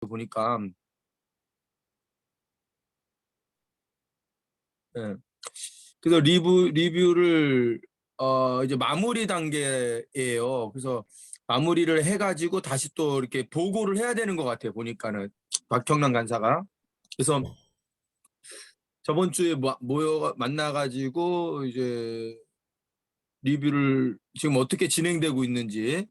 보니까 예. 그래서 리뷰를 이제 마무리 단계예요. 그래서 마무리를 해가지고 다시 또 이렇게 보고를 해야 되는 것 같아요. 보니까는 박형남 간사가. 그래서 저번 주에 모여 만나가지고 이제 리뷰를 지금 어떻게 진행되고 있는지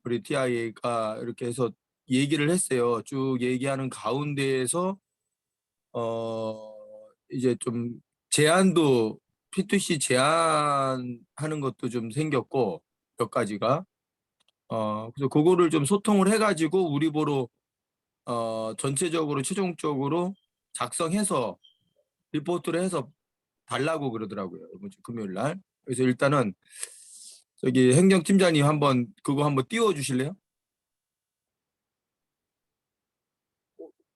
우리 TIA가 이렇게 해서 얘기를 했어요. 쭉 얘기하는 가운데에서 어 이제 좀 제안도 P2C 제안하는 것도 좀 생겼고 몇 가지가 그래서 그거를 좀 소통을 해가지고 우리 보러 전체적으로 최종적으로 작성해서 리포트를 해서 달라고 그러더라고요. 이번 주 금요일 날. 그래서 일단은 저기 행정팀장님 그거 한번 띄워주실래요?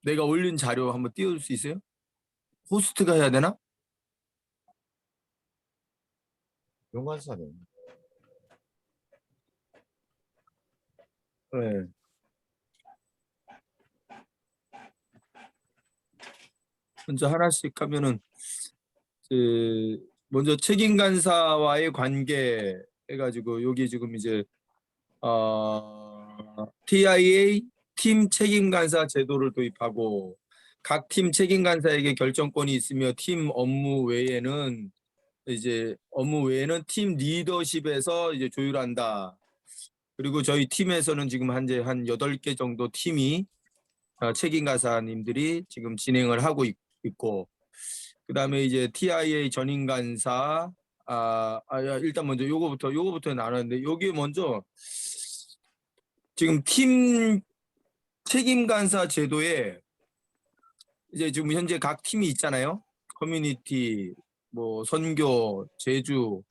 내가 올린 자료 한번 띄워줄 수 있어요? 호스트가 해야 되나? 용관사는 네. 먼저 하나씩 하면은 먼저 책임 간사와의 관계 해가지고 여기 지금 이제 TIA 팀 책임 간사 제도를 도입하고 각 팀 책임 간사에게 결정권이 있으며 팀 업무 외에는 팀 리더십에서 이제 조율한다. 그리고 저희 팀에서는 지금 현재 한 8개 정도 팀이 책임 간사님들이 지금 진행을 하고 있고 그다음에 이제 TIA 전임 간사 일단 먼저 요거부터 나눴는데 여기 먼저 지금 팀 책임 간사 제도에 이제 지금 현재 각 팀이 있잖아요. 커뮤니티, 뭐 선교, 제주,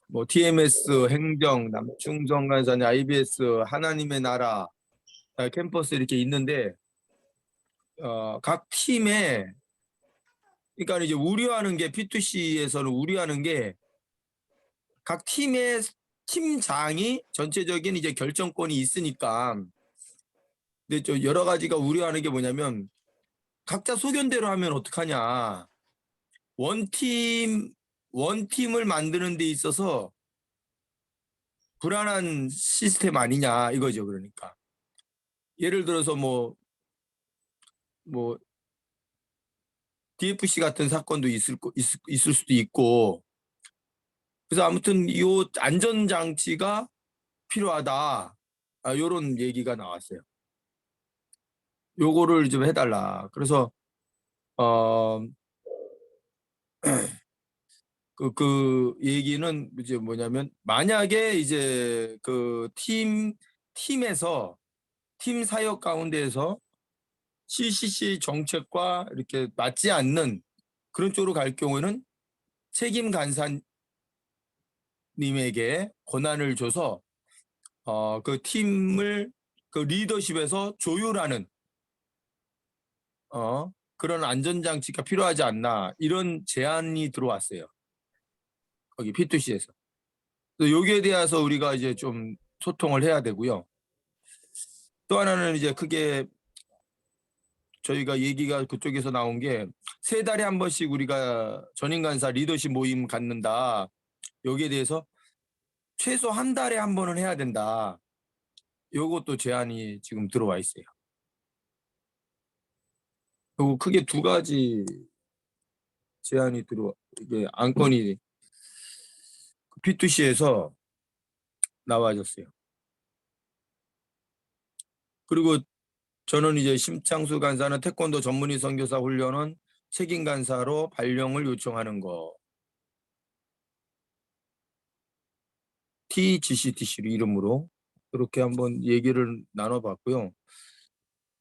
뭐 TMS, 행정, 남충성 간사님, IBS, 하나님의 나라, 캠퍼스 이렇게 있는데 각 팀에 그러니까 이제 우려하는 게 P2C에서는 우려하는 게 각 팀의 팀장이 전체적인 이제 결정권이 있으니까 근데 저 여러 가지가 우려하는 게 뭐냐면 각자 소견대로 하면 어떡하냐. 원팀을 만드는 데 있어서 불안한 시스템 아니냐 이거죠. 그러니까 예를 들어서 뭐 DFC 같은 사건도 있을 수도 있고 그래서 아무튼 이 안전장치가 필요하다. 요런 얘기가 나왔어요. 요거를 좀 해달라. 그래서 어, 그 얘기는 이제 뭐냐면 만약에 이제 그 팀에서 팀 사역 가운데에서 CCC 정책과 이렇게 맞지 않는 그런 쪽으로 갈 경우에는 책임 간사님에게 권한을 줘서 그 팀을 그 리더십에서 조율하는 그런 안전장치가 필요하지 않나 이런 제안이 들어왔어요. 거기 P2C에서. 여기에 대해서 우리가 이제 좀 소통을 해야 되고요. 또 하나는 이제 크게 저희가 얘기가 그쪽에서 나온 게 3달에 한 번씩 우리가 전임 간사 리더십 모임 갖는다. 여기에 대해서 최소 한 달에 한 번은 해야 된다. 요것도 제안이 지금 들어와 있어요. 그리고 크게 2가지 제안이 이게 안건이 P2C에서 나와졌어요. 그리고 저는 이제 심창수 간사는 태권도 전문의 선교사 훈련은 책임 간사로 발령을 요청하는 거. TGCTC로 이름으로 그렇게 한번 얘기를 나눠봤고요.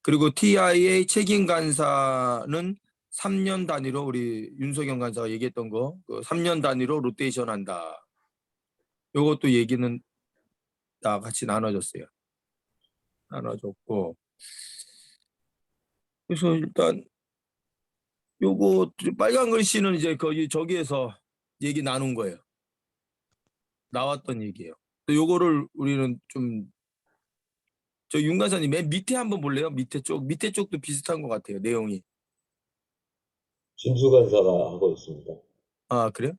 그리고 TIA 책임 간사는 3년 단위로 우리 윤석영 간사가 얘기했던 거 3년 단위로 로테이션 한다. 요것도 얘기는 다 같이 나눠줬어요. 나눠줬고 그래서 일단 요거 빨간 글씨는 이제 저기에서 얘기 나눈 거예요. 나왔던 얘기예요. 요거를 우리는 좀 저 윤 간사님 맨 밑에 한번 볼래요? 밑에 쪽도 비슷한 것 같아요, 내용이. 진수 간사가 하고 있습니다. 아, 그래요?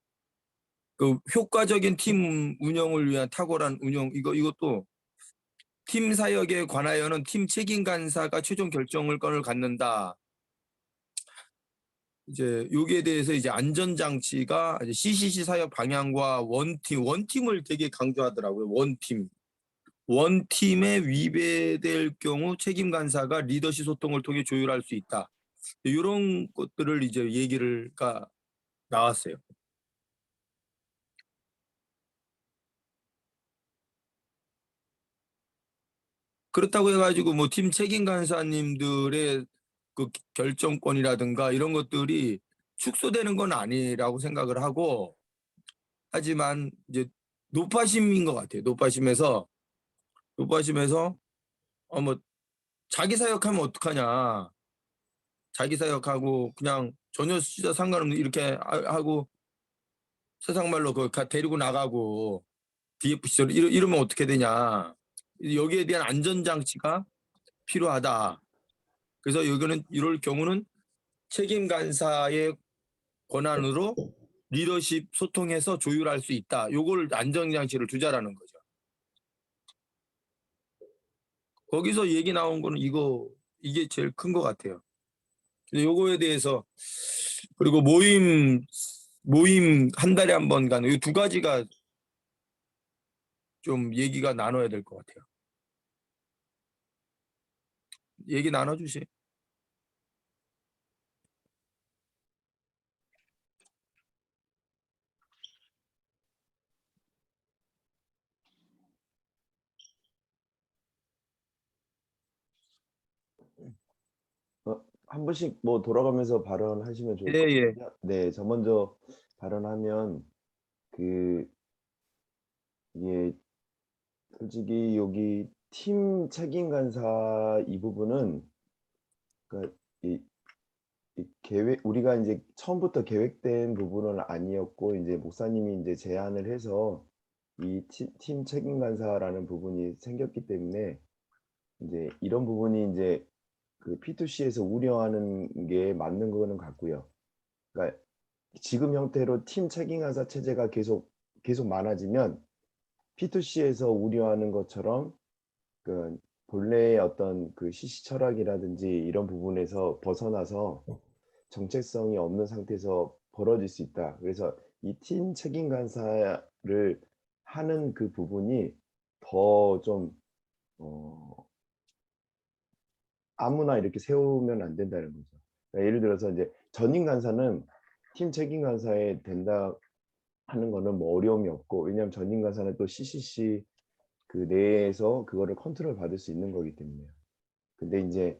그 효과적인 팀 운영을 위한 탁월한 운영, 이것도 팀 사역에 관하여는 팀 책임 간사가 최종 결정권을 갖는다. 이제 여기에 대해서 이제 안전장치가 이제 CCC 사역 방향과 원팀을 되게 강조하더라고요. 원팀에 위배될 경우 책임 간사가 리더십 소통을 통해 조율할 수 있다. 이런 것들을 이제 얘기가 나왔어요. 그렇다고 해가지고 뭐 팀 책임 간사님들의 그 결정권이라든가 이런 것들이 축소되는 건 아니라고 생각을 하고, 하지만 이제 노파심인 것 같아요. 노파심에서 뭐 자기 사역하면 어떡하냐, 자기 사역하고 그냥 전혀 진짜 상관없는 이렇게 하고 세상 말로 데리고 나가고 DFC로 이러면 어떻게 되냐. 여기에 대한 안전장치가 필요하다. 그래서 여기는 이럴 경우는 책임 간사의 권한으로 리더십 소통해서 조율할 수 있다. 요걸 안전장치를 두자라는 거죠. 거기서 얘기 나온 거는 이게 제일 큰 것 같아요. 근데 요거에 대해서, 그리고 모임 한 달에 한 번 가는 이 두 가지가 좀 얘기가 나눠야 될 것 같아요. 얘기 나눠주시. 한 분씩 뭐 돌아가면서 발언하시면 좋을 것 예, 예. 같은데요. 네, 저 먼저 발언하면 이게 솔직히 여기 팀 책임 간사 이 부분은 그러니까 이 계획 우리가 이제 처음부터 계획된 부분은 아니었고 이제 목사님이 이제 제안을 해서 이 팀 책임 간사라는 부분이 생겼기 때문에 이제 이런 부분이 이제 그 P2C에서 우려하는 게 맞는 거는 같고요. 그러니까 지금 형태로 팀 책임 간사 체제가 계속 많아지면 P2C에서 우려하는 것처럼 그 본래의 어떤 그 CC 철학이라든지 이런 부분에서 벗어나서 정체성이 없는 상태에서 벌어질 수 있다. 그래서 이 팀 책임 간사를 하는 그 부분이 더 좀 아무나 이렇게 세우면 안 된다는 거죠. 그러니까 예를 들어서 이제 전임 간사는 팀 책임 간사에 된다 하는 거는 뭐 어려움이 없고, 왜냐하면 전임 간사는 또 CCC 그 내에서 그거를 컨트롤 받을 수 있는 거기 때문에요. 근데 이제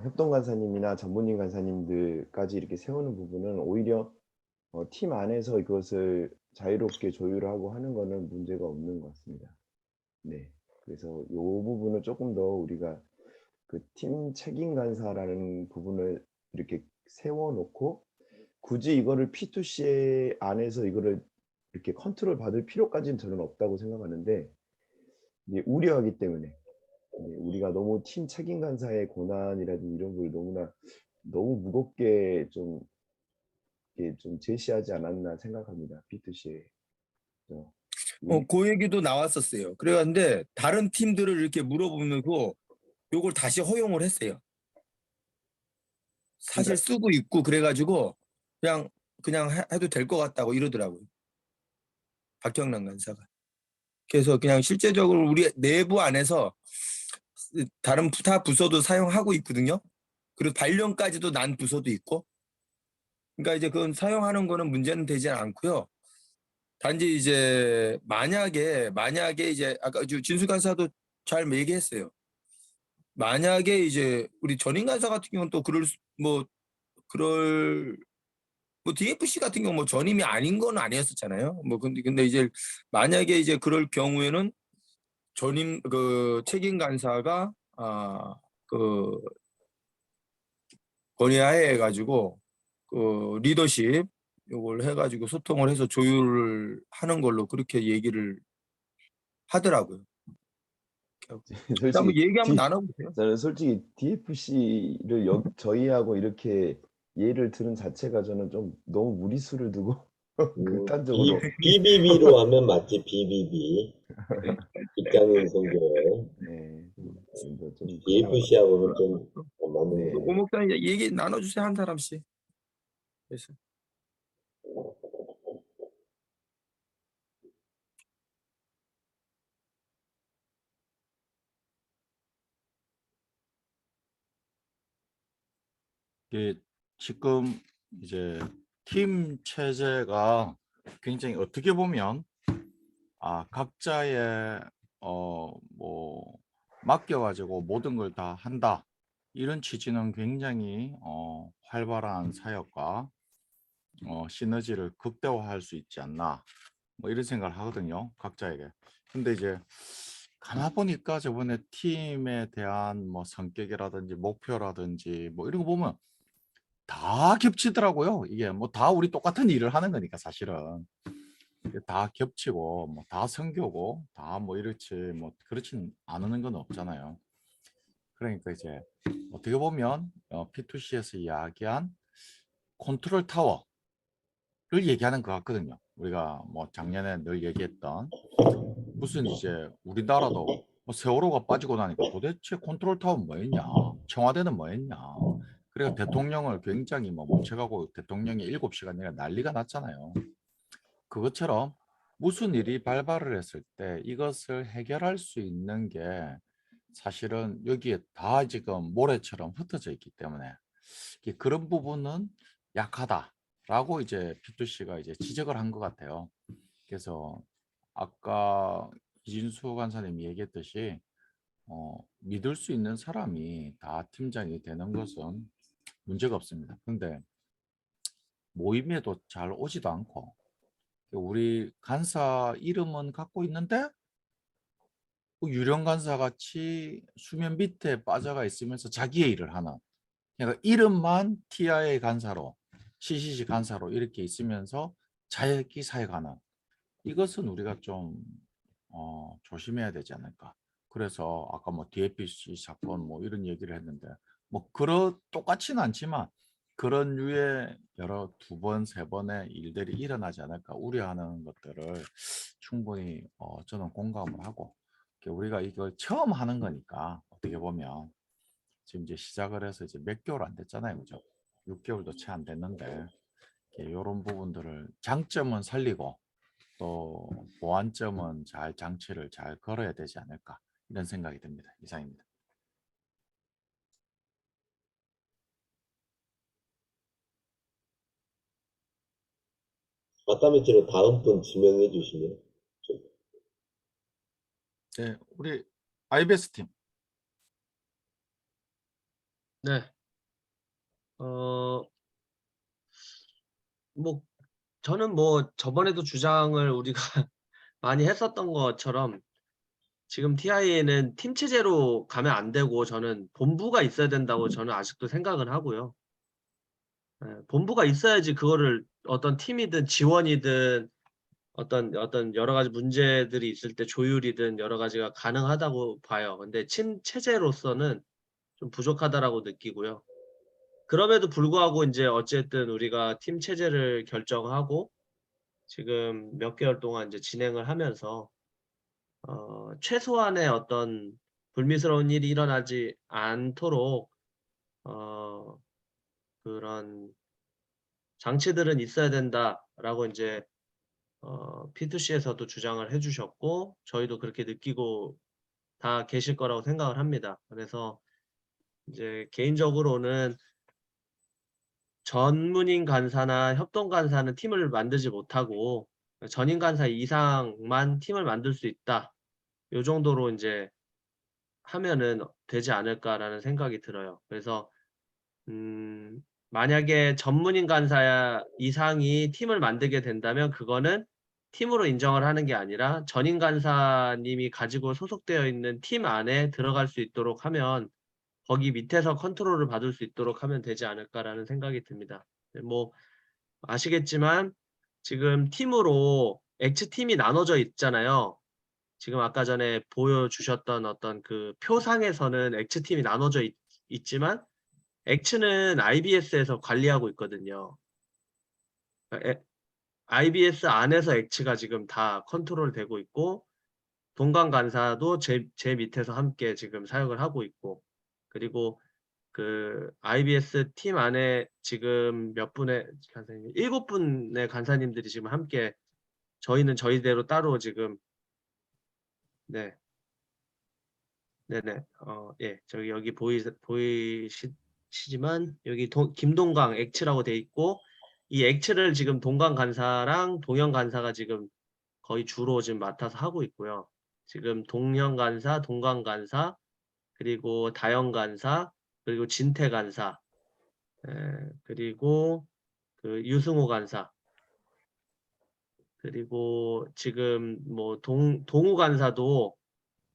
협동 간사님이나 전문임 간사님들까지 이렇게 세우는 부분은 오히려 팀 안에서 이것을 자유롭게 조율하고 하는 거는 문제가 없는 것 같습니다. 네, 그래서 이 부분을 조금 더 우리가 그 팀 책임 간사라는 부분을 이렇게 세워놓고 굳이 이거를 P2C 안에서 이거를 이렇게 컨트롤 받을 필요까지는 저는 없다고 생각하는데, 이제 우려하기 때문에 우리가 너무 팀 책임 간사의 고난이라든지 이런 걸 너무 무겁게 좀 제시하지 않았나 생각합니다. P2C에. 그 얘기도 나왔었어요. 그래는데 다른 팀들을 이렇게 물어보면서 요걸 다시 허용을 했어요. 사실 쓰고 있고 그래가지고 그냥 해도 될 것 같다고 이러더라고요. 박경란 간사가. 그래서 그냥 실제적으로 우리 내부 안에서 다른 타 부서도 사용하고 있거든요. 그리고 발령까지도 난 부서도 있고. 그러니까 이제 그건 사용하는 거는 문제는 되지 않고요. 단지 이제 만약에 이제 아까 진수 간사도 잘 얘기했어요. 만약에 이제 우리 전임 간사 같은 경우는 또 DFC 같은 경우 뭐 전임이 아닌 건 아니었었잖아요. 뭐 근데 이제 만약에 이제 그럴 경우에는 전임 그 책임 간사가 그 건의하에 해가지고 그 리더십 요걸 해가지고 소통을 해서 조율을 하는 걸로 그렇게 얘기를 하더라고요. 그렇게 하고. 한번 솔직히 얘기 한번 D, 나눠보세요. 저는 솔직히 DFC를 저희하고 이렇게 예를 들은 자체가 저는 좀 너무 무리수를 두고 극단적으로 BBB로 하면 맞지, BBB. 직장인 선거. 네, 좀 DFC하고는 좀 안 맞는 네. 거. 오 목사님 얘기 나눠주세요, 한 사람씩. 그래서 이게 지금 이제 팀 체제가 굉장히 어떻게 보면 각자의 뭐 맡겨가지고 모든 걸 다 한다 이런 취지는 굉장히 활발한 사역과 시너지를 극대화할 수 있지 않나 뭐 이런 생각을 하거든요, 각자에게. 근데 이제 가만 보니까 저번에 팀에 대한 뭐 성격이라든지 목표라든지 뭐 이런 거 보면 다 겹치더라고요. 이게 뭐 다 우리 똑같은 일을 하는 거니까 사실은 다 겹치고 뭐 다 성교고 다 뭐 이렇지 뭐 그렇진 않은 건 없잖아요. 그러니까 이제 어떻게 보면 P2C에서 이야기한 컨트롤 타워를 얘기하는 것 같거든요. 우리가 뭐 작년에 늘 얘기했던 무슨 이제 우리나라도 뭐 세월호가 빠지고 나니까 도대체 컨트롤 타워 뭐였냐, 청와대는 뭐였냐. 그래서 대통령을 굉장히 뭐 뭉쳐가고 대통령이 7시간이나 난리가 났잖아요. 그것처럼 무슨 일이 발발을 했을 때 이것을 해결할 수 있는 게 사실은 여기에 다 지금 모래처럼 흩어져 있기 때문에 그런 부분은 약하다라고 이제 P2C가 이제 지적을 한 것 같아요. 그래서 아까 이진수 간사님이 얘기했듯이 믿을 수 있는 사람이 다 팀장이 되는 것은 문제가 없습니다. 근데 모임에도 잘 오지도 않고 우리 간사 이름은 갖고 있는데 유령 간사 같이 수면 밑에 빠져가 있으면서 자기의 일을 하는, 그러니까 이름만 TIA 간사로 CCC 간사로 이렇게 있으면서 자기 사역하는, 이것은 우리가 좀 조심해야 되지 않을까. 그래서 아까 뭐 DFC 사건 뭐 이런 얘기를 했는데 뭐 똑같지는 않지만 그런 류의 여러 두 번, 세 번의 일들이 일어나지 않을까 우려하는 것들을 충분히 저는 공감을 하고, 우리가 이걸 처음 하는 거니까 어떻게 보면 지금 이제 시작을 해서 이제 몇 개월 안 됐잖아요, 그죠? 6개월도 채 안 됐는데 이런 부분들을 장점은 살리고 또 보완점은 잘 장치를 잘 걸어야 되지 않을까 이런 생각이 듭니다. 이상입니다. 맞다면치로 다음 분 지명해 주시면. 네, 우리 IBS 팀. 네. 뭐 저는 뭐 저번에도 주장을 우리가 많이 했었던 것처럼 지금 TIA는 팀 체제로 가면 안 되고 저는 본부가 있어야 된다고 저는 아직도 생각을 하고요. 본부가 있어야지 그거를 어떤 팀이든 지원이든 어떤 여러 가지 문제들이 있을 때 조율이든 여러 가지가 가능하다고 봐요. 근데 팀 체제로서는 좀 부족하다라고 느끼고요. 그럼에도 불구하고 이제 어쨌든 우리가 팀 체제를 결정하고 지금 몇 개월 동안 이제 진행을 하면서 최소한의 어떤 불미스러운 일이 일어나지 않도록 그런 장치들은 있어야 된다라고 이제 P2C에서도 주장을 해주셨고 저희도 그렇게 느끼고 다 계실 거라고 생각을 합니다. 그래서 이제 개인적으로는 전문인 간사나 협동 간사는 팀을 만들지 못하고 전임 간사 이상만 팀을 만들 수 있다. 요 정도로 이제 하면은 되지 않을까라는 생각이 들어요. 그래서 만약에 전문인 간사 이상이 팀을 만들게 된다면 그거는 팀으로 인정을 하는 게 아니라 전임 간사님이 가지고 소속되어 있는 팀 안에 들어갈 수 있도록 하면 거기 밑에서 컨트롤을 받을 수 있도록 하면 되지 않을까라는 생각이 듭니다. 뭐 아시겠지만 지금 팀으로 X팀이 나눠져 있잖아요. 지금 아까 전에 보여주셨던 어떤 그 표상에서는 X팀이 나눠져 있지만 X는 IBS에서 관리하고 있거든요. IBS 안에서 X가 지금 다 컨트롤 되고 있고 동강 간사도 제 밑에서 함께 지금 사역을 하고 있고, 그리고 그 IBS 팀 안에 지금 몇 분의 간사님, 7분의 간사님들이 지금 함께, 저희는 저희대로 따로 지금 네. 네네. 예. 저기 여기 보이시지만 여기 김동강 X라고 돼 있고, 이 X를 지금 동강 간사랑 동영 간사가 지금 거의 주로 지금 맡아서 하고 있고요. 지금 동영 간사, 동강 간사, 그리고 다영 간사, 그리고 진태 간사, 그리고 그 유승호 간사, 그리고 지금 뭐 동우 간사도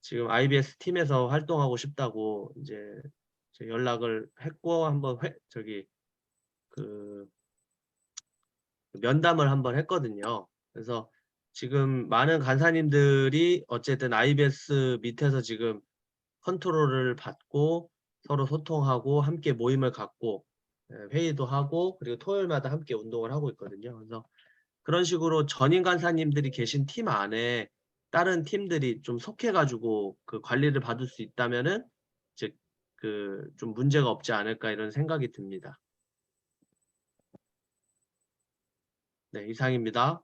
지금 IBS 팀에서 활동하고 싶다고 이제 연락을 했고, 한번 그 면담을 한번 했거든요. 그래서 지금 많은 간사님들이 어쨌든 IBS 밑에서 지금 컨트롤을 받고 서로 소통하고 함께 모임을 갖고 회의도 하고, 그리고 토요일마다 함께 운동을 하고 있거든요. 그래서 그런 식으로 전임 간사님들이 계신 팀 안에 다른 팀들이 좀 속해가지고 그 관리를 받을 수 있다면은 이제 그 좀 문제가 없지 않을까 이런 생각이 듭니다. 네, 이상입니다.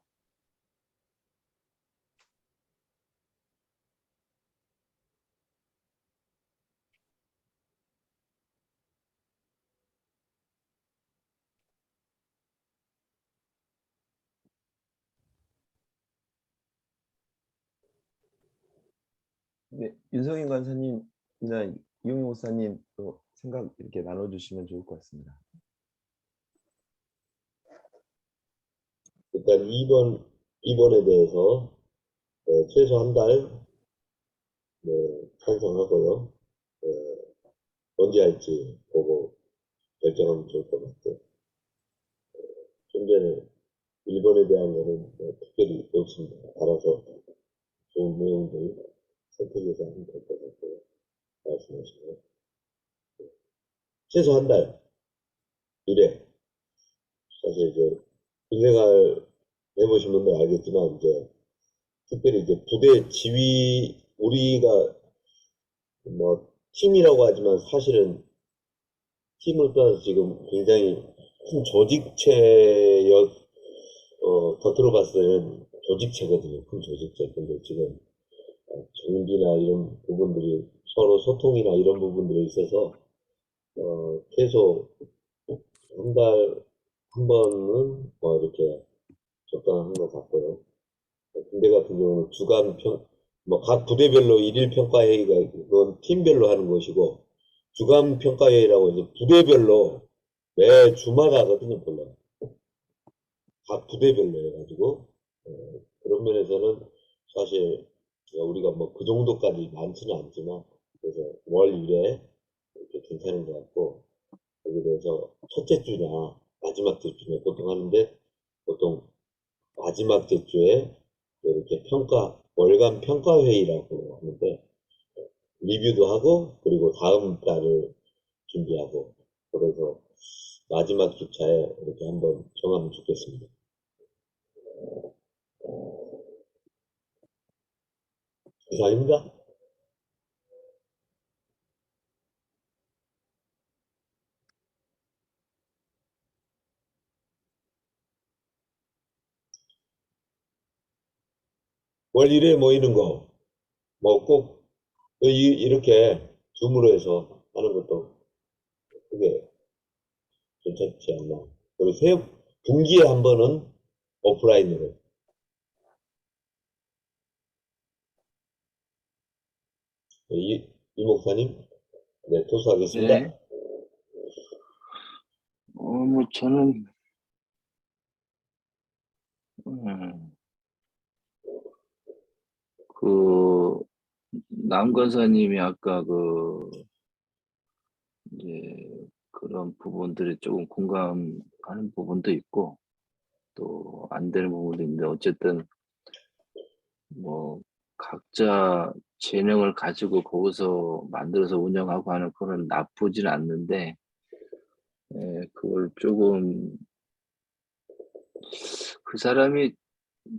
네, 윤성인 간사님이나 이용희 목사님 또 생각 이렇게 나눠주시면 좋을 것 같습니다. 일단 2번에 대해서 최소 한 달 찬성하고요. 언제 할지 보고 결정하면 좋을 것 같아요. 좀 전에 1번에 대한 거는 특별히 없습니다. 알아서 좋은 내용들 선택해서 하면 될 것 같고요. 말씀하시면 최소 한 달 이래. 사실 이제 인생을 해보신 분들 알겠지만 이제 특별히 이제 부대 지휘, 우리가 뭐 팀이라고 하지만 사실은 팀을 떠나서 지금 굉장히 큰 조직체여 겉으로 봤을 때는 조직체거든요. 큰 조직체. 근데 지금 정비나 이런 부분들이 서로 소통이나 이런 부분들에 있어서 계속 한 달 한 번은 뭐 이렇게 적당한 것 같고요. 군대 같은 경우는 주간 각 부대별로 일일 평가회의가, 그건 팀별로 하는 것이고, 주간 평가회의라고 이제 부대별로 매 주마다 하거든요, 본래. 각 부대별로 해가지고, 그런 면에서는 사실 우리가 뭐 그 정도까지 많지는 않지만, 그래서 월 1회 이렇게 괜찮은 것 같고, 거기에 대해서 첫째 주냐, 마지막 주냐 보통 하는데, 보통 마지막 주에 이렇게 월간 평가회의라고 하는데, 리뷰도 하고, 그리고 다음 달을 준비하고, 그래서 마지막 주차에 이렇게 한번 정하면 좋겠습니다. 이상입니다. 월 1회 모이는 거, 뭐 꼭 이렇게 줌으로 해서 하는 것도 크게 괜찮지 않나. 그리고 분기에 한 번은 오프라인으로. 이 목사님, 네, 토스하겠습니다. 네. 뭐 저는 그 남건사님이 아까 이제 그런 부분들이 조금 공감하는 부분도 있고 또 안 되는 부분도 있는데, 어쨌든 뭐 각자 재능을 가지고 거기서 만들어서 운영하고 하는 거는 나쁘진 않는데, 그걸 조금 그 사람이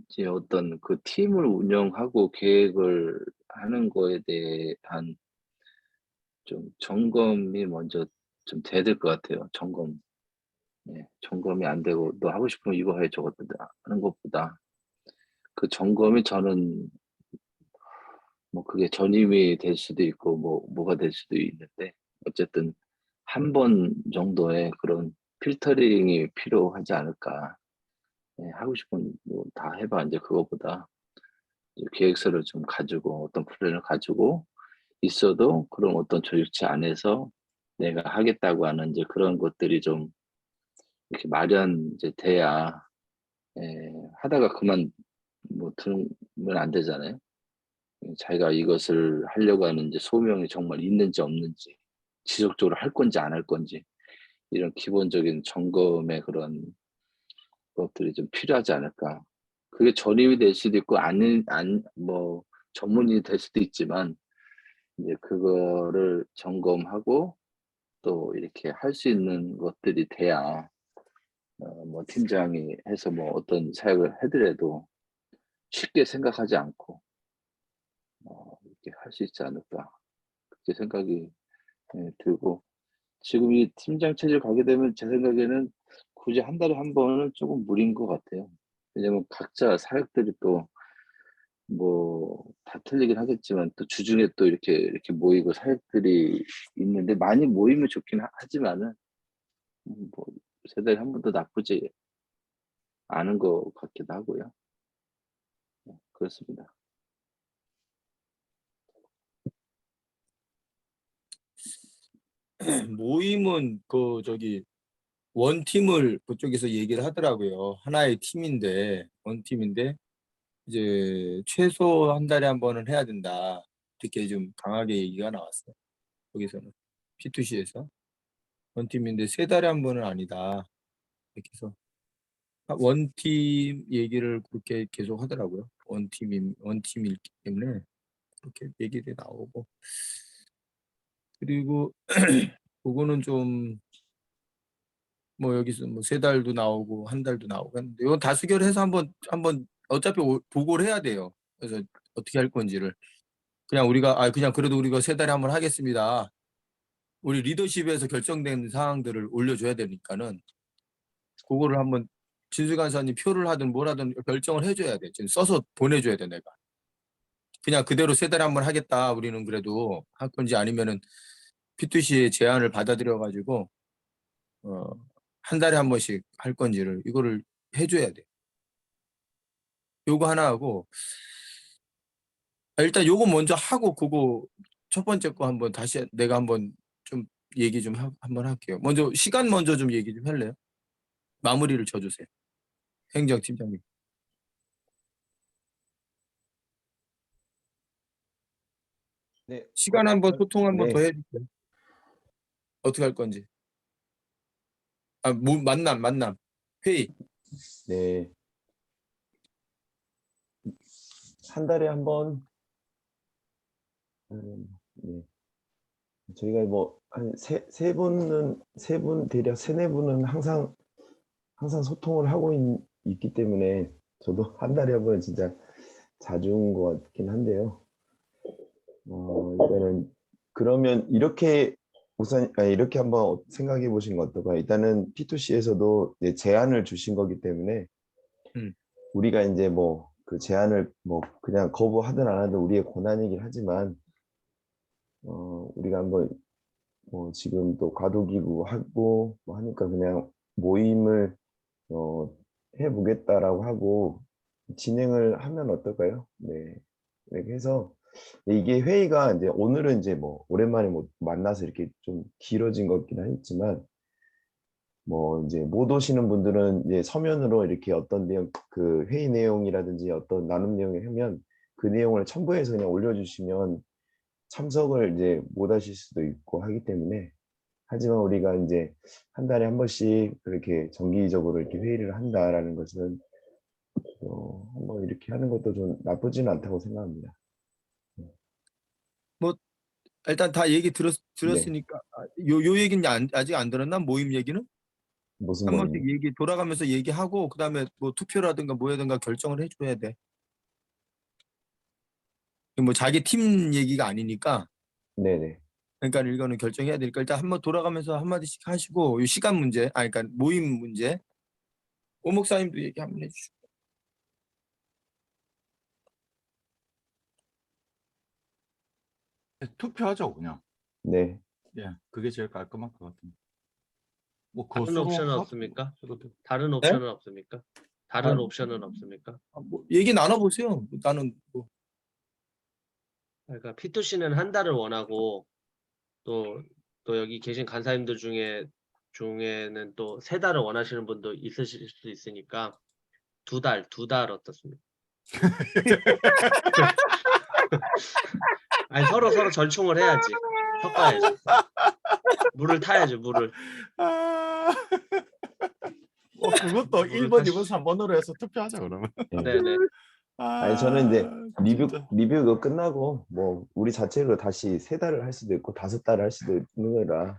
이제 어떤 그 팀을 운영하고 계획을 하는 거에 대한 좀 점검이 먼저 좀 돼야 될 것 같아요. 점검. 점검이 안 되고 너 하고 싶으면 이거 해 저거 하는 것보다 그 점검이 저는 뭐 그게 전임이 될 수도 있고 뭐가 될 수도 있는데 어쨌든 한 번 정도의 그런 필터링이 필요하지 않을까. 하고 싶은 뭐 다 해봐 이제 그거보다 이제 계획서를 좀 가지고 어떤 플랜을 가지고 있어도 그런 어떤 조직체 안에서 내가 하겠다고 하는 이제 그런 것들이 좀 이렇게 마련 이제 돼야 하다가 그만 뭐 두면 안 되잖아요. 자기가 이것을 하려고 하는 이제 소명이 정말 있는지 없는지 지속적으로 할 건지 안 할 건지 이런 기본적인 점검의 그런 것들이 좀 필요하지 않을까. 그게 전임이 될 수도 있고 뭐 전문이 될 수도 있지만 이제 그거를 점검하고 또 이렇게 할 수 있는 것들이 돼야 뭐 팀장이 해서 뭐 어떤 사역을 해더라도 쉽게 생각하지 않고 이렇게 할 수 있지 않을까 그렇게 생각이 들고 지금 이 팀장 체제를 가게 되면 제 생각에는 굳이 한 달에 한 번은 조금 무리인 것 같아요. 왜냐면 각자 사역들이 또 뭐 다 틀리긴 하겠지만 또 주중에 또 이렇게 모이고 사역들이 있는데 많이 모이면 좋긴 하지만은 뭐 세 달에 한 번도 나쁘지 않은 것 같기도 하고요. 그렇습니다. 모임은 그 저기 원팀을 그쪽에서 얘기를 하더라고요. 하나의 팀인데 원팀인데 이제 최소 한 달에 한 번은 해야 된다. 이렇게 좀 강하게 얘기가 나왔어요. 거기서는 P2C에서 원팀인데 세 달에 한 번은 아니다. 이렇게 해서 원팀 얘기를 그렇게 계속 하더라고요. 원팀이기 때문에 그렇게 얘기들이 나오고 그리고 그거는 좀 뭐 여기서 뭐 세 달도 나오고 한 달도 나오고 했는데 이건 다수결해서 한번 어차피 보고를 해야 돼요. 그래서 어떻게 할 건지를 그냥 우리가 그냥 그래도 우리가 세 달에 한 번 하겠습니다. 우리 리더십에서 결정된 사항들을 올려줘야 되니까는 그거를 한번 진수 간사님 표를 하든 뭘 하든 결정을 해줘야 돼. 지금 써서 보내줘야 돼 내가. 그냥 그대로 세 달에 한 번 하겠다. 우리는 그래도 할 건지 아니면은 P2C의 제안을 받아들여 가지고 한 달에 한 번씩 할 건지를 이거를 해줘야 돼. 요거 하나 하고 일단 요거 먼저 하고 그거 첫 번째 거 한번 다시 내가 한번 좀 얘기 좀 한번 할게요. 먼저 시간 먼저 좀 얘기 좀 할래요? 마무리를 쳐주세요. 행정팀장님. 네, 시간 한번 소통 한번 네. 더 해주세요. 어떻게 할 건지. 만남. 회의. 네. 한 달에 한 번, 네. 저희가 뭐, 한 세 분, 대략 세네 분은 항상 소통을 하고 있기 때문에 저도 한 달에 한 번은 진짜 자주인 것 같긴 한데요. 일단은 그러면 이렇게 이렇게 한번 생각해 보신 것 어떨까요? 일단은 P2C에서도 제안을 주신 거기 때문에 음. 우리가 이제 뭐 그 제안을 뭐 그냥 거부하든 안 하든 우리의 권한이긴 하지만 우리가 한번 뭐 지금 또 과도기구 하고 뭐 하니까 그냥 모임을 해보겠다라고 하고 진행을 하면 어떨까요? 네. 이렇게 해서 이게 회의가 이제 오늘은 이제 뭐 오랜만에 뭐 만나서 이렇게 좀 길어진 것긴 했지만 뭐 이제 못 오시는 분들은 이제 서면으로 이렇게 어떤 내용 그 회의 내용이라든지 어떤 나눔 내용을 하면 그 내용을 첨부해서 그냥 올려주시면 참석을 이제 못 하실 수도 있고 하기 때문에 하지만 우리가 이제 한 달에 한 번씩 그렇게 정기적으로 이렇게 회의를 한다라는 것은 한번 이렇게 하는 것도 좀 나쁘지는 않다고 생각합니다. 일단 다 얘기 네. 들었으니까 요 얘기는 아직 안 들었나? 모임 얘기는? 무슨 한 모임? 번씩 얘기 돌아가면서 얘기하고 그다음에 뭐 투표라든가 뭐라든가 결정을 해줘야 돼. 뭐 자기 팀 얘기가 아니니까. 네네. 그러니까 이거는 결정해야 되니까 일단 한번 돌아가면서 한마디씩 하시고 이 시간 문제, 그러니까 모임 문제. 오 목사님도 얘기 한번 해주시고. 투표하죠 그냥. 네. 예, 그게 제일 깔끔할 것 같은데. 뭐 다른 거수로 옵션은 하- 없습니까? 해도 되고. 다른 옵션은 없습니까? 다른 아, 옵션은 없습니까? 뭐 얘기 나눠보세요. 나는 뭐. 그러니까 P2C는 한 달을 원하고 또 여기 계신 간사님들 중에는 또 3달을 원하시는 분도 있으실 수 있으니까 2달 어떻습니까? 아니 서로 절충을 해야지. 섞어야지. 물을 타야죠, 물을. 아, 뭐 그것도 물을 1번, 타시- 2번, 3번으로 해서 투표하자 그러면. 네네. 아니 저는 이제 진짜. 리뷰 이거 끝나고 뭐 우리 자체로 다시 3달을 할 수도 있고 5달을 할 수도 있는 거라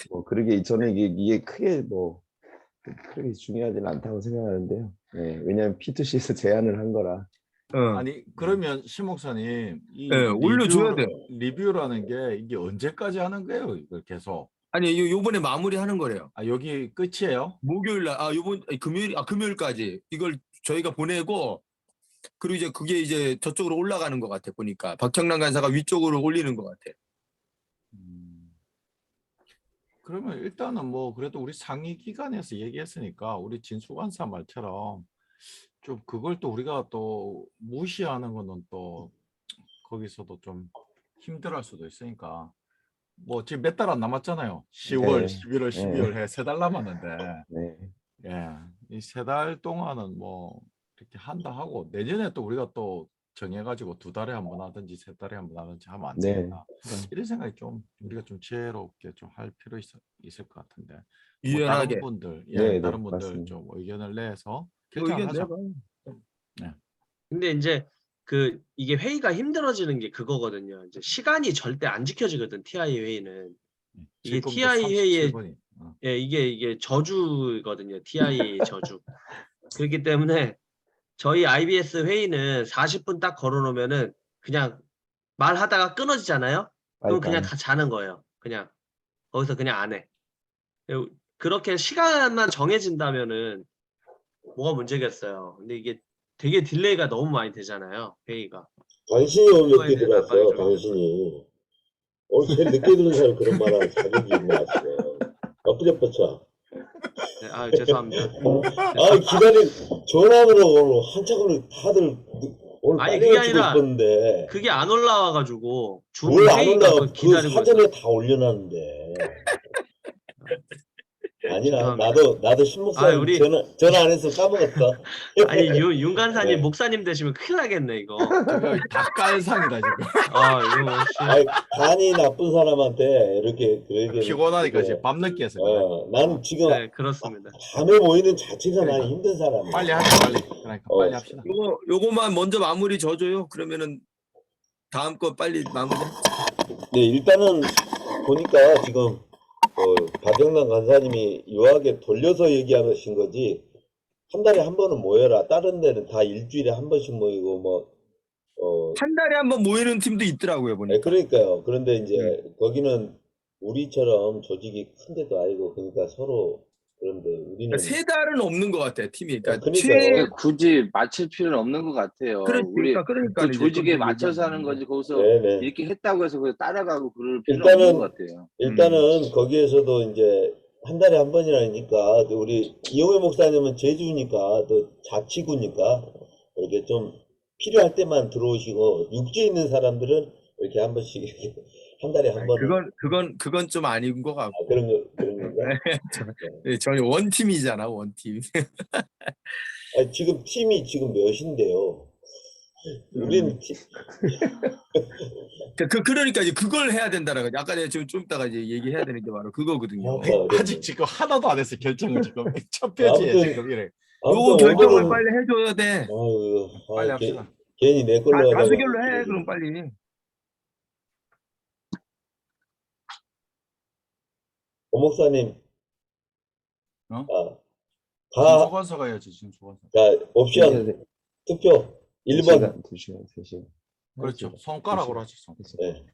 뭐 그러게 저는 이게 크게 뭐 크게 중요하지는 않다고 생각하는데요. 네, 왜냐하면 P2C에서 제안을 한 거라. 아니 그러면 심 목사님 이 예, 올려줘야 돼요. 리뷰라는 게 이게 언제까지 하는 거예요? 이걸 계속. 아니 요번에 마무리하는 거래요. 아 여기 끝이에요? 목요일 날, 요번 금요일까지 이걸 저희가 보내고 그리고 이제 그게 이제 저쪽으로 올라가는 것 같아 보니까 박형란 간사가 위쪽으로 올리는 것 같아. 그러면 일단은 뭐 그래도 우리 상위 기관에서 얘기했으니까 우리 진수관사 말처럼 좀 그걸 또 우리가 또 무시하는 거는 또 거기서도 좀 힘들어할 수도 있으니까 뭐 지금 몇 달 안 남았잖아요. 10월, 네. 11월, 12월 해 3달 남았는데 네. 예, 이 3달 동안은 뭐 이렇게 한다 하고 내년에 또 우리가 또 정해가지고 2달에 한 번 하든지 3달에 한 번 하든지 하면 안 네. 되겠나 이런 생각이 좀 우리가 좀 지혜롭게 좀 할 필요 있을 것 같은데 뭐 유연하게. 다른 분들 네, 다른 네, 분들 맞습니다. 좀 의견을 내서 뭐 결정을 의견 하자. 내봐. 근데 이제 이게 회의가 힘들어지는 게 그거거든요. 이제 시간이 절대 안 지켜지거든, TI 회의는. 이게 지금도 TI 회의의 37분이 예, 이게 저주거든요. TI 저주. 그렇기 때문에 저희 IBS 회의는 40분 딱 걸어놓으면은 그냥 말하다가 끊어지잖아요. 그럼 그냥 다 자는 거예요. 그냥 거기서 그냥 안 해. 그렇게 시간만 정해진다면은 뭐가 문제겠어요. 근데 이게 되게 딜레이가 너무 많이 되잖아요. 회의가. 당신이 오늘 그거에 늦게 대한 압박이 들어왔어, 좀 당신이. 오늘 제일 늦게 들은 사람 그런 말 하는 자격이 있나 싶어. 엎드려 뻗쳐. 네, 죄송합니다. 기다린, 전화번호 오늘 한참을 다들 오늘 아니, 빨리 그게 맞추고 아니라 싶었는데. 그게 안 올라와가지고 줌 뭘 안 회의가 올라가. 그걸 그 기다리고 사전에 있어요. 다 올려놨는데. 아니야, 죄송합니다. 나도 신목사님 우리 전화 안 해서 까먹었어. 아니 윤 간사님 네. 목사님 되시면 큰일 나겠네 이거. 제가 닭갈상이다 지금. 이거 혹시 간이 나쁜 사람한테 이렇게 그러게 피곤하니까 지금 밤늦게 해서 그래. 나는 지금 네 그렇습니다. 밤에 모이는 자체가 그러니까. 나는 힘든 사람이야. 빨리 하자 빨리. 그러니까 빨리 합시다. 요거만 먼저 마무리 져줘요. 그러면은 다음 거 빨리 마무리. 네, 일단은 보니까 지금 박영란 간사님이 유하게 돌려서 얘기하신 거지. 한 달에 한 번은 모여라. 다른 데는 다 일주일에 한 번씩 모이고 뭐 한 달에 한 번 모이는 팀도 있더라고요 보니까. 네, 그러니까요. 그런데 이제 거기는 우리처럼 조직이 큰 데도 아니고 그러니까 서로 그런데 우리는 그러니까 3달은 없는 것 같아 팀이. 그러니까 그러니까요. 굳이 맞출 필요는 없는 것 같아요. 우리 그러니까 그 이제 조직에 그렇게 맞춰서 얘기하는 하는 거예요. 거지 거기서 네네. 이렇게 했다고 해서 그걸 따라가고 그럴 필요는 없는 것 같아요. 일단은 거기에서도 이제 한 달에 한 번이라니까 우리 이용회 목사님은 제주니까 또 자치구니까 이렇게 좀 필요할 때만 들어오시고 육지에 있는 사람들은 이렇게 한 번씩 이렇게 한 달에 한 번은 그건 좀 아닌 것 같고. 그런 건가? 저희 원팀이잖아 원팀. 지금 팀이 지금 몇인데요? 우리는 그러니까 이제 그걸 해야 된다라고. 아까 내가 좀 이따가 이제 얘기해야 되는 게 바로 그거거든요. 아직 지금 하나도 안 했어 결정을 지금 첫 페이지에 아무튼- 지금 이래. 요 결정을 빨리 해줘야 돼. 빨리 합시다. 괜히 내 걸로 하다가 다수결로 해 그럼 빨리. 오 목사님, 어? 아, 진소관사가 해야지, 진소관사. 자, 옵션 투표 1번. 2시간, 3시간. 그렇죠. 손가락으로 하죠. 손. 네.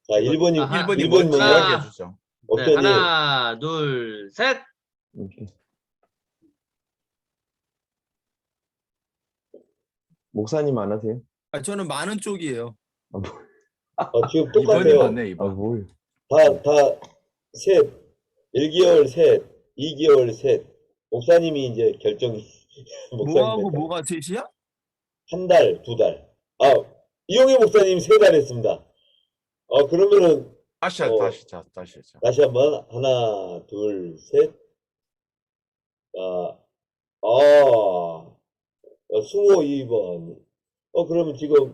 자, 1번이 아하. 1번이 1번이 뭐였지? 하나. 뭐예요? 해주죠. 네, 옵션이 하나, 둘, 셋. 목사님 안 하세요? 아, 저는 많은 쪽이에요. 지금 2번이 똑같아요. 맞네, 2번. 뭘. 다 셋, 1개월 셋, 2개월 셋. 목사님이 이제 결정. 뭐하고 목사님 뭐가 셋이야? 한 달, 두 달. 이용희 목사님 3달 했습니다. 그러면은 다시, 어. 다시, 자, 다시. 자. 다시 한번 하나, 둘, 셋. 승호 2번. 그러면 지금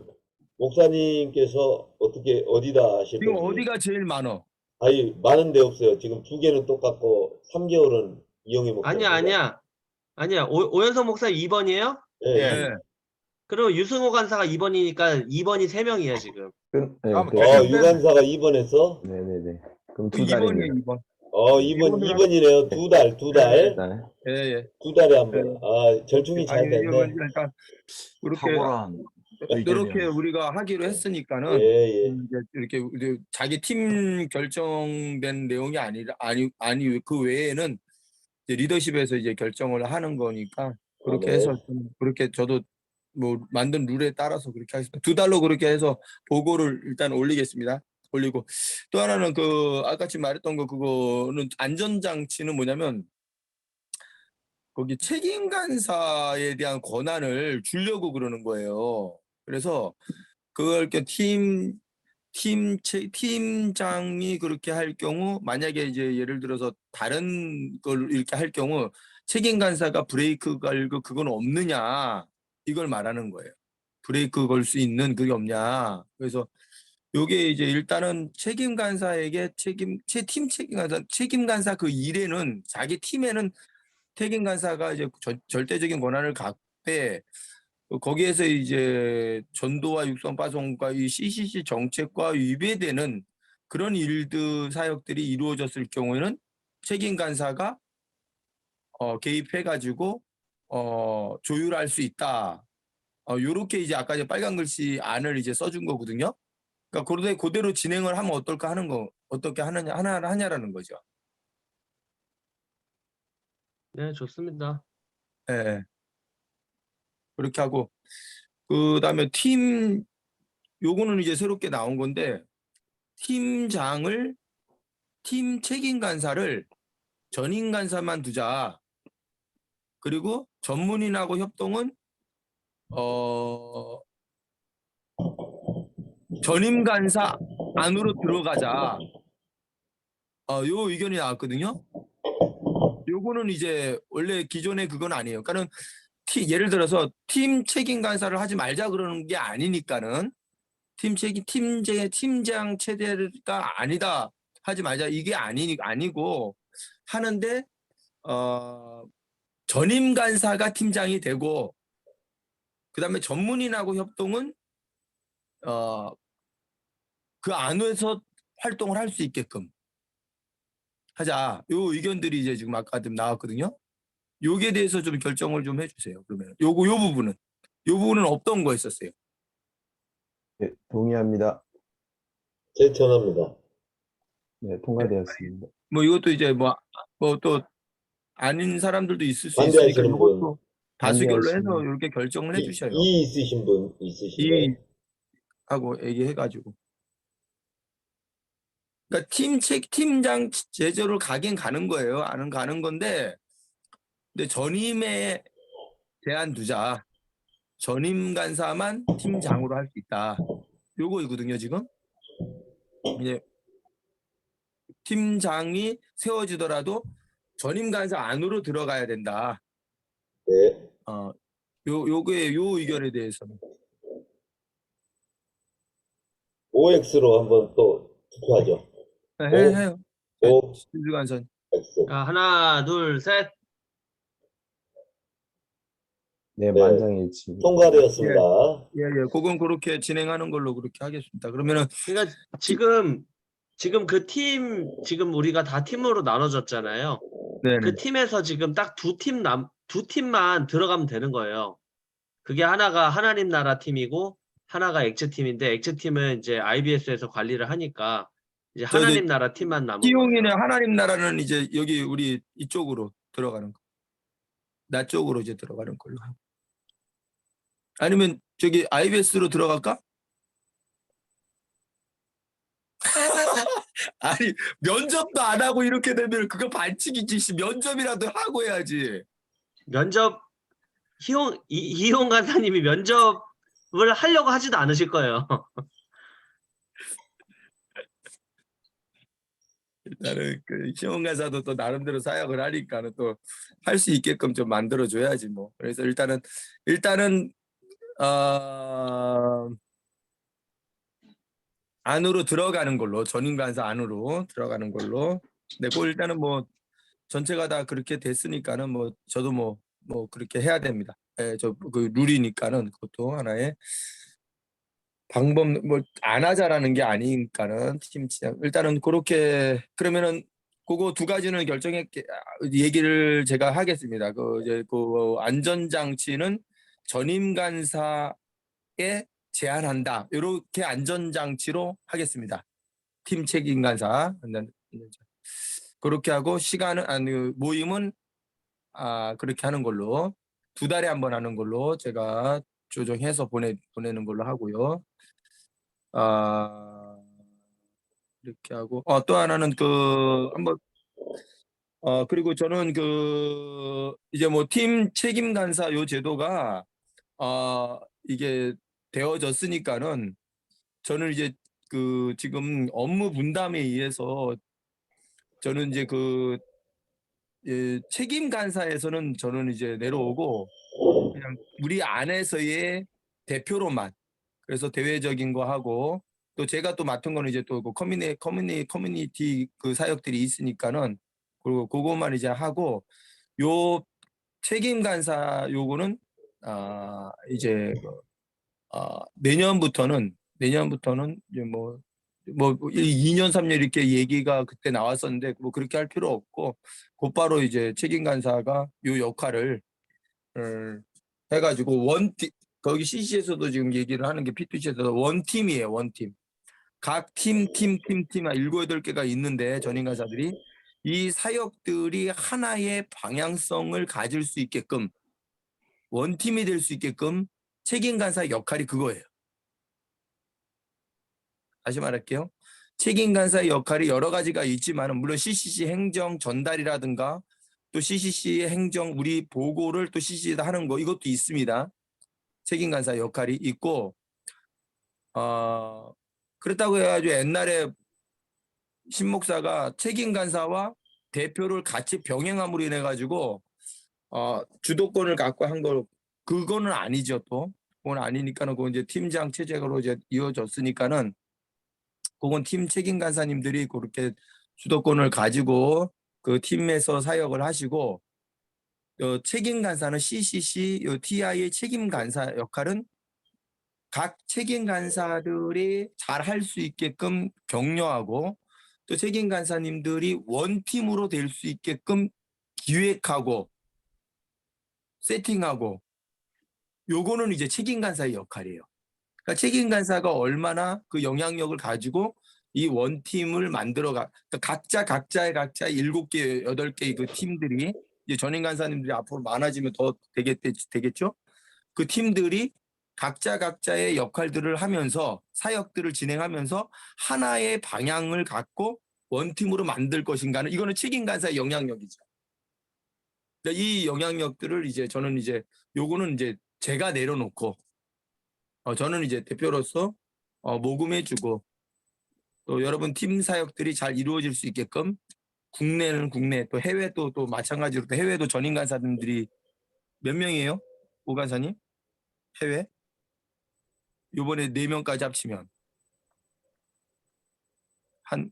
목사님께서 어디다 하실 지금 건지. 어디가 제일 많어? 아니, 많은 데 없어요. 지금 2개는 똑같고 3개월은 이용희 목사님. 아니야. 오연석 목사 2번이에요? 예. 예. 그럼 유승호 간사가 2번이니까 2번이 3명이에요, 지금. 네, 다음은 네. 유관사가 2번 했어? 네네네. 그럼 그 2달이네요. 2번이에요, 2번. 2번이네요. 두 달. 예, 예. 두 달에 한 번. 절충이 잘 아니, 이거 됐네. 일단 그렇게 탁월한 이렇게 의견이었네. 우리가 하기로 했으니까는 예. 이제 이렇게 우리 자기 팀 결정된 내용이 아니 그 외에는 이제 리더십에서 이제 결정을 하는 거니까 그렇게 네. 해서 좀 그렇게 저도 뭐 만든 룰에 따라서 그렇게 하겠습니다. 2달로 그렇게 해서 보고를 일단 올리겠습니다. 올리고 또 하나는 그 아까 지금 말했던 거 그거는 안전장치는 뭐냐면 거기 책임 간사에 대한 권한을 주려고 그러는 거예요. 그래서 그걸 이렇게 팀장이 그렇게 할 경우 만약에 이제 예를 들어서 다른 걸 이렇게 할 경우 책임 간사가 브레이크 걸고 그건 없느냐 이걸 말하는 거예요. 브레이크 걸 수 있는 그게 없냐. 그래서 요게 이제 일단은 책임 간사에게 팀 책임 간사 그 일에는 자기 팀에는 책임 간사가 이제 절대적인 권한을 갖되 거기에서 이제 전도와 육성 파송과 이 CCC 정책과 위배되는 그런 일들 사역들이 이루어졌을 경우에는 책임 간사가 개입해가지고 조율할 수 있다. 요렇게 이제 아까 이제 빨간 글씨 안을 이제 써준 거거든요. 그러니까 그대로 진행을 하면 어떨까 하는 거 어떻게 하냐라는 거죠. 네, 좋습니다. 예. 그렇게 하고 그다음에 요거는 이제 새롭게 나온 건데 팀 책임 간사를 전임 간사만 두자. 그리고 전문인하고 협동은 전임 간사 안으로 들어가자. 요 의견이 나왔거든요. 요거는 이제 원래 기존의 그건 아니에요. 그러니까는 예를 들어서 팀 책임 간사를 하지 말자 그러는 게 아니니까는 팀장 체제가 아니다 하지 말자 이게 아니고 하는데 전임 간사가 팀장이 되고 그다음에 전문인하고 협동은 그 안에서 활동을 할 수 있게끔 하자. 요 의견들이 이제 지금 아까 좀 나왔거든요. 요게 대해서 좀 결정을 좀 해주세요. 그러면 요 부분은 없던 거였었어요. 네, 동의합니다. 제천합니다. 네, 통과되었습니다. 뭐 이것도 이제 뭐 또 아닌 사람들도 있을 수 있으니까 반대하시는 분. 이것도 다수결로 해서 반대하시는 이렇게 결정을 해주셔요. 이 있으신 분 있으신가요? 하고 얘기해가지고. 그러니까 팀장 제조를 가긴 가는 거예요. 안 가는 건데, 근데 전임에 대한 두자. 전임 간사만 팀장으로 할 수 있다. 요거이거든요, 지금. 이제 팀장이 세워지더라도 전임 간사 안으로 들어가야 된다. 네. 요거의 요 의견에 대해서는. OX로 한번 또 투표하죠. 해요. O, 신주간선. X. 자, 하나, 둘, 셋. 네, 네. 만장일치. 통과되었습니다. 예. 그건 그렇게 진행하는 걸로 그렇게 하겠습니다. 그러면은 그러니까 지금 지금 그 팀 지금 우리가 다 팀으로 나눠졌잖아요. 네네. 그 팀에서 지금 딱 두 팀만 들어가면 되는 거예요. 그게 하나가 하나님 나라 팀이고 하나가 엑츠 팀인데 엑츠 팀은 이제 IBS에서 관리를 하니까 이제 저 하나님 나라 팀만 남은 키용이네 거예요. 하나님 나라는 이제 여기 우리 이쪽으로 들어가는 거. 나 쪽으로 이제 들어가는 걸로 하고. 아니면 저기 IBS로 들어갈까? 아니 면접도 안 하고 이렇게 되면 그거 반칙이지. 씨. 면접이라도 하고 해야지. 면접 이용 간사님이 면접을 하려고 하지도 않으실 거예요. 나는 그 시험가사도 또 나름대로 사역을 하니까는 또 할 수 있게끔 좀 만들어 줘야지 뭐. 그래서 일단은 안으로 들어가는 걸로 전인간사 안으로 들어가는 걸로. 네, 그 일단은 뭐 전체가 다 그렇게 됐으니까는 뭐 저도 뭐 그렇게 해야 됩니다. 예, 저 그 룰이니까는 그것도 하나의 방법 뭐 안 하자라는 게 아니니까는 팀 지향 일단은 그렇게 그러면은 그거 두 가지는 결정했게 얘기를 제가 하겠습니다. 그 이제 그 안전 장치는 전임 간사에 제한한다. 이렇게 안전 장치로 하겠습니다. 팀 책임 간사 그렇게 하고 시간은 아니 모임은 그렇게 하는 걸로 2달에 한 번 하는 걸로 제가 조정해서 보내는 걸로 하고요. 이렇게 하고 또 하나는 그 한번 그리고 저는 그 이제 뭐 팀 책임 간사 요 제도가 이게 되어졌으니까는 저는 이제 그 지금 업무 분담에 의해서 저는 이제 그 책임 간사에서는 저는 이제 내려오고 그냥 우리 안에서의 대표로만 그래서 대외적인 거 하고 또 제가 또 맡은 거는 이제 또 그 커뮤니티 그 사역들이 있으니까는 그리고 그것만 이제 하고 요 책임 간사 요거는 이제 내년부터는 이제 뭐 2년 3년 이렇게 얘기가 그때 나왔었는데 뭐 그렇게 할 필요 없고 곧바로 이제 책임 간사가 요 역할을 해가지고 원팀 거기 CC에서도 지금 얘기를 하는 게 P2C에서도 원팀이에요. 원팀. 각 팀 7, 8개가 있는데 전임 간사들이 이 사역들이 하나의 방향성을 가질 수 있게끔 원팀이 될 수 있게끔 책임 간사 역할이 그거예요. 다시 말할게요. 책임 간사의 역할이 여러 가지가 있지만 물론 CCC 행정 전달이라든가 또 CCC 행정 우리 보고를 또 CCC에다 하는 거 이것도 있습니다. 책임 간사 역할이 있고 그렇다고 해가지고 옛날에 신 목사가 책임 간사와 대표를 같이 병행함으로 인해 가지고 주도권을 갖고 한 걸 그거는 아니죠. 또 그건 아니니까는 그건 이제 팀장 체제로 이제 이어졌으니까는 그건 팀 책임 간사님들이 그렇게 주도권을 가지고 그 팀에서 사역을 하시고 책임 간사는 CCC TI의 책임 간사 역할은 각 책임 간사들이 잘 할 수 있게끔 격려하고 또 책임 간사님들이 원팀으로 될 수 있게끔 기획하고 세팅하고 요거는 이제 책임 간사의 역할이에요. 그러니까 책임 간사가 얼마나 그 영향력을 가지고 이 원팀을 만들어가 그러니까 각자의 7개, 8개의 그 팀들이 이제 전임 간사님들이 앞으로 많아지면 더 되겠죠? 그 팀들이 각자의 역할들을 하면서 사역들을 진행하면서 하나의 방향을 갖고 원팀으로 만들 것인가는 이거는 책임 간사의 영향력이죠. 그러니까 이 영향력들을 이제 저는 이제 요거는 이제 제가 내려놓고 저는 이제 대표로서 모금해주고 또 여러분 팀 사역들이 잘 이루어질 수 있게끔 국내는 국내 또 해외도 또 마찬가지로 또 해외도 전임 간사님들이 몇 명이에요? 오 간사님? 해외? 요번에 4명까지 합치면 한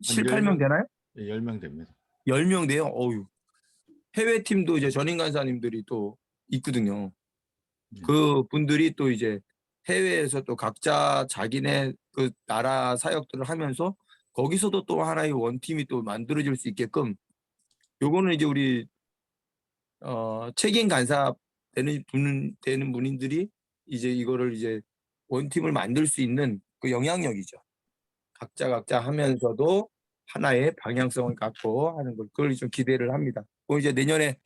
7, 8명 되나요? 10명 됩니다. 10명 돼요? 어유. 해외 팀도 이제 전임 간사님들이 또 있거든요. 그 분들이 또 이제 해외에서 또 각자 자기네 그 나라 사역들을 하면서 거기서도 또 하나의 원팀이 또 만들어질 수 있게끔 요거는 이제 우리 책임 간사 되는 분들이 이제 이거를 이제 원팀을 만들 수 있는 그 영향력이죠. 각자 하면서도 하나의 방향성을 갖고 하는 걸 그걸 좀 기대를 합니다. 그 이제 내년에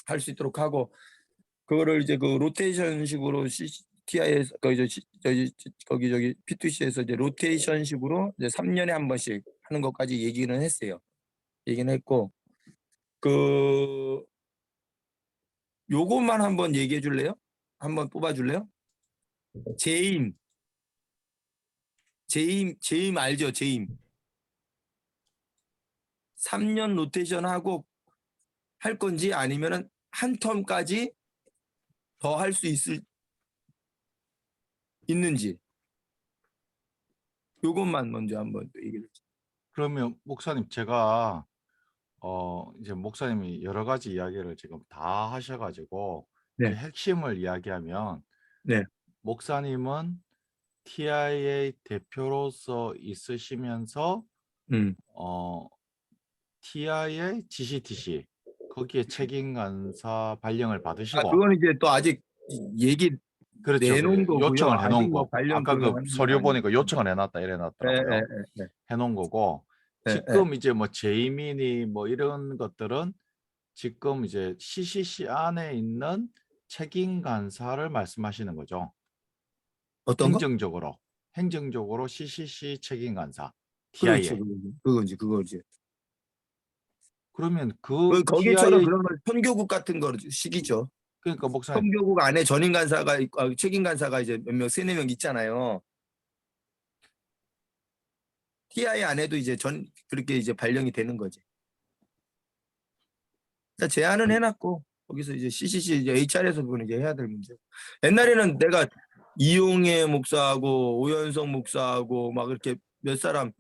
할 수 있도록 하고 그거를 이제 그 로테이션식으로 TI에서 거기 P2C에서 이제 로테이션식으로 이제 3년에 한 번씩 하는 것까지 얘기는 했어요. 얘기는 했고 그 요것만 한번 얘기해 줄래요? 한번 뽑아 줄래요? 제임 알죠? 제임 3년 로테이션 하고 할 건지 아니면은 한 텀까지 더 할 수 있는지 요것만 먼저 한번 얘기를 해주세요. 그러면 목사님 제가 이제 목사님이 여러 가지 이야기를 지금 다 하셔가지고 그 네. 핵심을 이야기하면 네. 목사님은 TIA 대표로서 있으시면서 TIA GCTC 거기에 책임 간사 발령을 받으시고 그건 이제 또 아직 얘기 그렇죠. 내놓은 거고요. 요청을 아직 해놓은 뭐 거. 발령 아까 그 하는 건 서류 아니고. 보니까 요청을 해놨다 이래놨더라고요. 해놓은 거고 지금 이제 뭐 제이민이 뭐 이런 것들은 지금 이제 CCC 안에 있는 책임 간사를 말씀하시는 거죠. 어떤 거? 행정적으로 CCC 책임 간사 그렇죠. TIA. 그거지. 그러면 그 거기처럼 TIA 그러면 선교국 같은 거 식이죠. 그러니까 목사님 선교국 안에 전임 간사가 책임 간사가 이제 몇 명, 3-4명 있잖아요. TI 안에도 이제 그렇게 이제 발령이 되는 거지. 그러니까 제안은 해놨고 거기서 이제 CCC 이제 HR에서 그건 이제 해야 될 문제. 옛날에는 내가 이용혜 목사하고 오연성 목사하고 막 이렇게 몇 사람